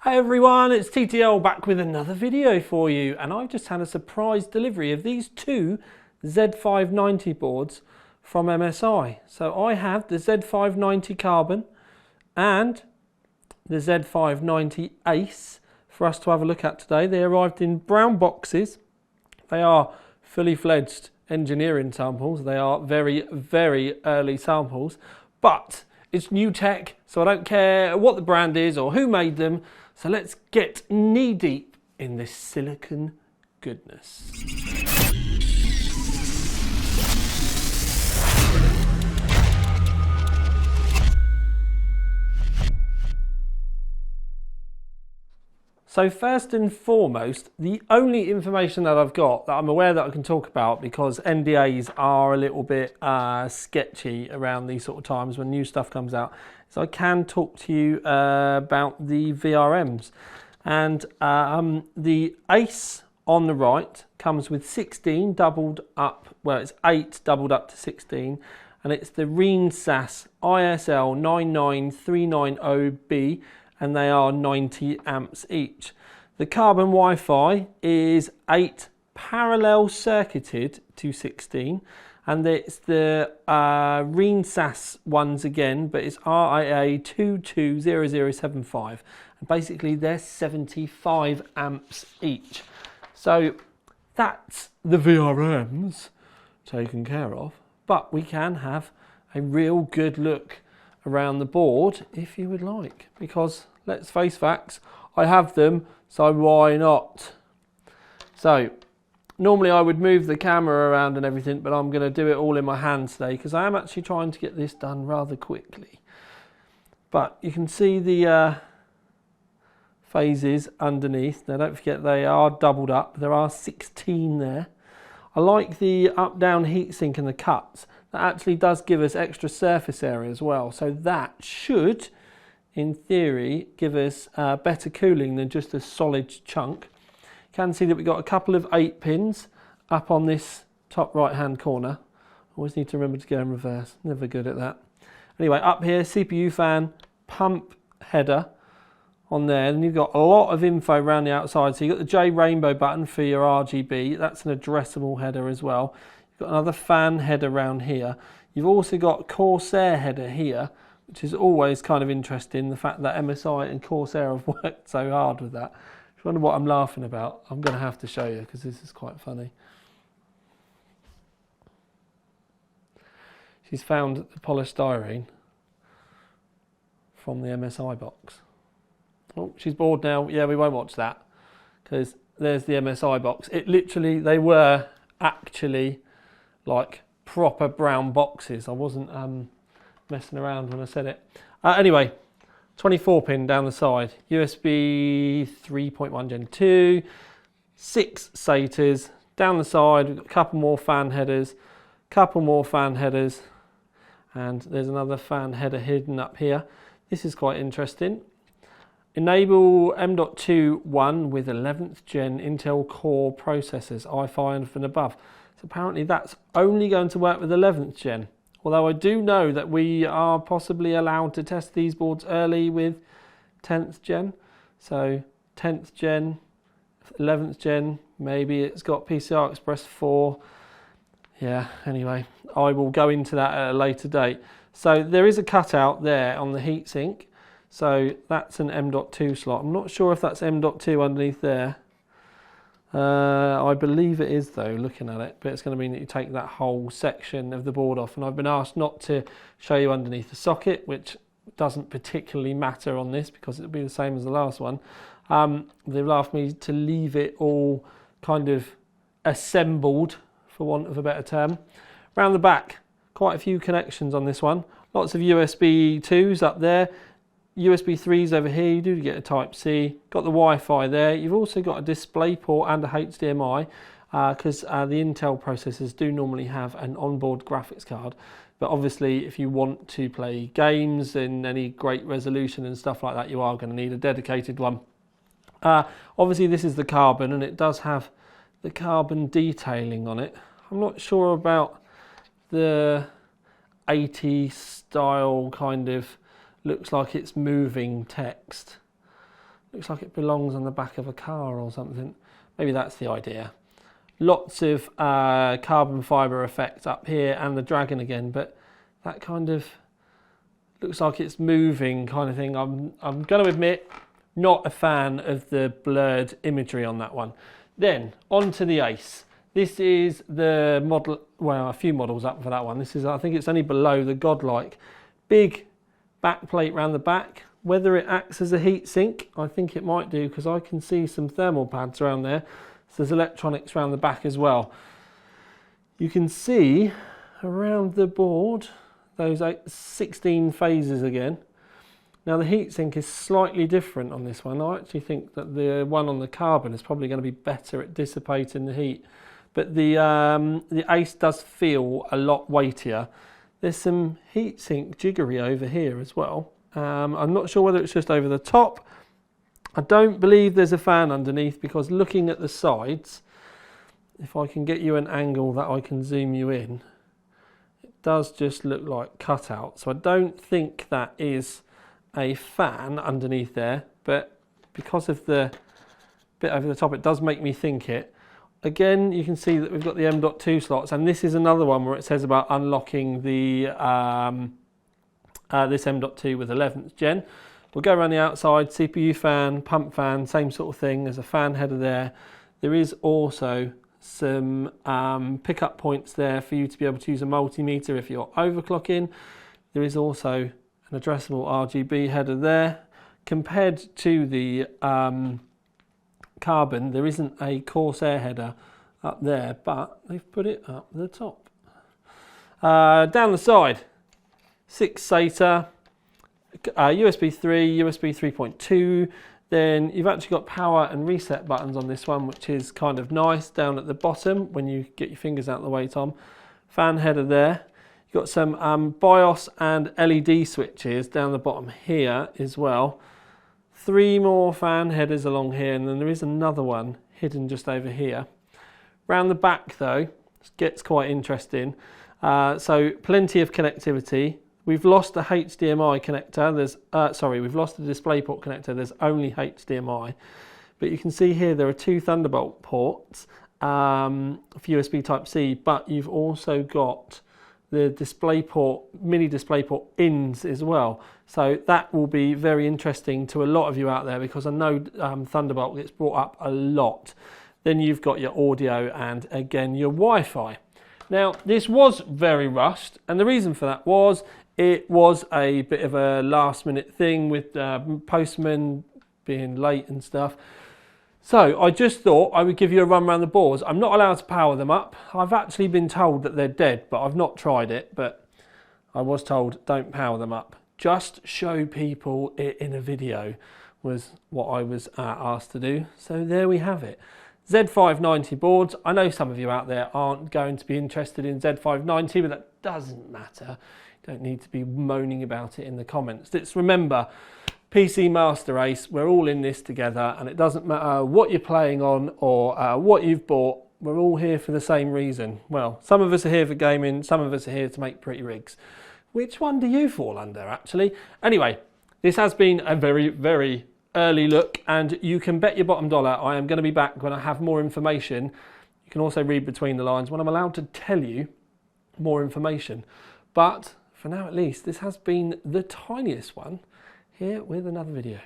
Hi everyone, it's TTL back with another video for you, and I've just had a surprise delivery of these two Z590 boards from MSI. So I have the Z590 Carbon and the Z590 Ace for us to have a look at today. They arrived in brown boxes. They are fully fledged engineering samples. They are very, very early samples, but it's new tech, so I don't care what the brand is or who made them. So let's get knee deep in this silicon goodness. So first and foremost, the only information that I've got that I'm aware that I can talk about, because NDAs are a little bit sketchy around these sort of times when new stuff comes out, so I can talk to you about the VRMs. And the Ace on the right comes with 16 doubled up, well it's 8 doubled up to 16, and it's the RENSAS ISL 99390B, and they are 90 amps each. The Carbon Wi-Fi is 8 parallel circuited to 16, and it's the RENSAS ones again, but it's RIA 220075, and basically they're 75 amps each. So that's the VRMs taken care of, but we can have a real good look around the board if you would like, because let's face facts, I have them, so why not? So normally I would move the camera around and everything, but I'm going to do it all in my hand today because I am actually trying to get this done rather quickly. But you can see the phases underneath. Now don't forget they are doubled up, there are 16 there. I like the up-down heatsink and the cuts. That actually does give us extra surface area as well, so that should, in theory, give us better cooling than just a solid chunk. You can see that we've got a couple of 8 pins up on this top right hand corner. Always need to remember to go in reverse, never good at that. Anyway, up here, CPU fan, pump header on there, and you've got a lot of info around the outside. So you've got the J rainbow button for your RGB, that's an addressable header as well. Got another fan header around here. You've also got Corsair header here, which is always kind of interesting, the fact that MSI and Corsair have worked so hard with that. If you wonder what I'm laughing about, I'm going to have to show you because this is quite funny. She's found the polystyrene from the MSI box. Oh, she's bored now. Yeah, we won't watch that because there's the MSI box. It literally, they were actually like proper brown boxes. I wasn't messing around when I said it. Anyway, 24 pin down the side, USB 3.1 Gen 2, 6 SATAs down the side. We've got a couple more fan headers, and there's another fan header hidden up here. This is quite interesting. Enable M.2.1 with 11th gen Intel Core processors, i5 and above. So apparently that's only going to work with 11th gen. Although I do know that we are possibly allowed to test these boards early with 10th gen. So 10th gen, 11th gen, maybe it's got PCI Express 4. Yeah, anyway, I will go into that at a later date. So there is a cutout there on the heatsink. So that's an M.2 slot. I'm not sure if that's M.2 underneath there. I believe it is though, looking at it, but it's going to mean that you take that whole section of the board off, and I've been asked not to show you underneath the socket, which doesn't particularly matter on this because it'll be the same as the last one. They've asked me to leave it all kind of assembled, for want of a better term. Around the back, quite a few connections on this one. Lots of USB 2s up there. USB 3s over here, you do get a Type-C, got the Wi-Fi there. You've also got a DisplayPort and a HDMI because the Intel processors do normally have an onboard graphics card. But obviously if you want to play games in any great resolution and stuff like that, you are going to need a dedicated one. Obviously this is the Carbon, and it does have the carbon detailing on it. I'm not sure about the 80s style kind of, looks like it's moving text. Looks like it belongs on the back of a car or something. Maybe that's the idea. Lots of carbon fibre effect up here and the dragon again, but that kind of looks like it's moving kind of thing. I'm going to admit, not a fan of the blurred imagery on that one. Then on to the Ace. This is the model, well, a few models up for that one. This is, I think it's only below the Godlike. Big back plate around the back. Whether it acts as a heat sink, I think it might do, because I can see some thermal pads around there. So there's electronics around the back as well. You can see around the board those 16 phases again. Now the heatsink is slightly different on this one. I actually think that the one on the carbon is probably going to be better at dissipating the heat. But the Ace does feel a lot weightier. There's some heatsink jiggery over here as well. I'm not sure whether it's just over the top. I don't believe there's a fan underneath, because looking at the sides, if I can get you an angle that I can zoom you in, it does just look like cutout. So I don't think that is a fan underneath there, but because of the bit over the top, it does make me think it. Again, you can see that we've got the M.2 slots, and this is another one where it says about unlocking the this M.2 with 11th gen. We'll go around the outside, CPU fan, pump fan, same sort of thing. There's a fan header there. There is also some pickup points there for you to be able to use a multimeter if you're overclocking. There is also an addressable RGB header there. Compared to the carbon, there isn't a Corsair header up there, but they've put it up the top. Down the side, 6 SATA, USB 3, USB 3.2. Then you've actually got power and reset buttons on this one, which is kind of nice down at the bottom when you get your fingers out of the way, Tom. Fan header there. You've got some BIOS and LED switches down the bottom here as well. 3 more fan headers along here, and then there is another one hidden just over here. Round the back though, it gets quite interesting. So plenty of connectivity. We've lost a HDMI connector. We've lost the DisplayPort connector. There's only HDMI. But you can see here there are 2 Thunderbolt ports for USB Type-C, but you've also got the DisplayPort, mini DisplayPort ins as well. So that will be very interesting to a lot of you out there, because I know Thunderbolt gets brought up a lot. Then you've got your audio and again your Wi-Fi. Now this was very rushed, and the reason for that was it was a bit of a last minute thing with postman being late and stuff. So I just thought I would give you a run around the boards. I'm not allowed to power them up. I've actually been told that they're dead, but I've not tried it. But I was told don't power them up. Just show people it in a video was what I was asked to do. So there we have it. Z590 boards. I know some of you out there aren't going to be interested in Z590, but that doesn't matter. You don't need to be moaning about it in the comments. It's, remember, PC Master Race, we're all in this together, and it doesn't matter what you're playing on or what you've bought, we're all here for the same reason. Well, some of us are here for gaming, some of us are here to make pretty rigs. Which one do you fall under, actually? Anyway, this has been a very, very early look, and you can bet your bottom dollar I am going to be back when I have more information. You can also read between the lines when I'm allowed to tell you more information. But for now at least, this has been the tiniest one, here with another video.